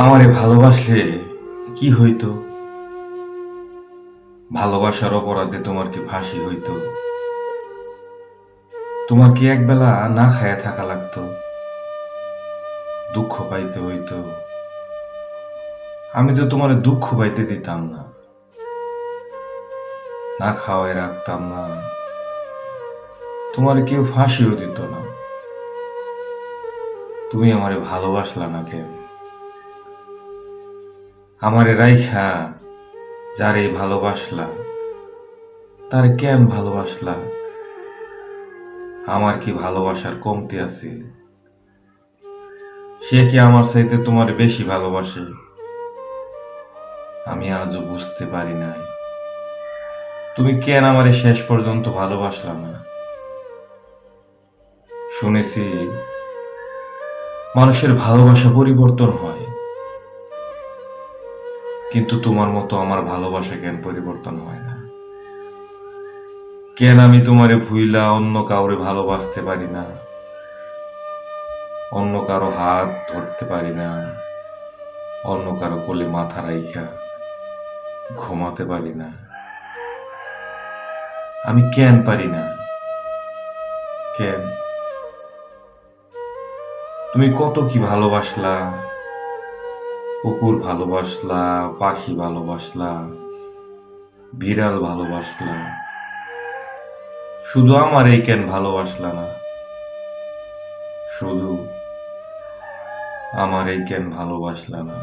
আমারে ভালোবাসলে কি হইতো? ভালোবাসার অপরাধে তোমার কি ফাঁসি হইতো? তোমার কি একবেলা না খায়া থাকা লাগতো? দুঃখ পাইতে হইতো? আমি তো তোমার দুঃখ পাইতে দিতাম না, না খাওয়ায় রাখতাম না, তোমার কেউ ফাঁসিও দিত না। তুমি আমারে ভালোবাসলা না কেন? আমারে রাইখা যারে ভালোবাসলা তারে কেন ভালোবাসলা? আমার কি ভালোবাসার কমতি আছে? সে কি আমার চাইতে তোমার বেশি ভালোবাসে? আমি আজও বুঝতে পারি নাই তুমি কেন আমারে শেষ পর্যন্ত ভালোবাসলা না। শুনেছি মানুষের ভালোবাসা পরিবর্তন হয়, কিন্তু তোমার মতো আমার ভালোবাসা কেন পরিবর্তন হয় না? কেন আমি তোমারে ভুইলা অন্য কাউরে ভালোবাসতে পারি না, অন্য কারো হাত ধরতে পারি না, অন্য কারো কোলে মাথা রাইখা ঘুমাতে পারি না? আমি কেন পারি না? কেন? তুমি কত কি ভালোবাসলা, কুকুর ভালোবাসলা, পাখি ভালোবাসলা, বিড়াল ভালোবাসলা, শুধু আমার এই কেন ভালোবাসলা না? শুধু আমার এই কেন ভালোবাসলা না?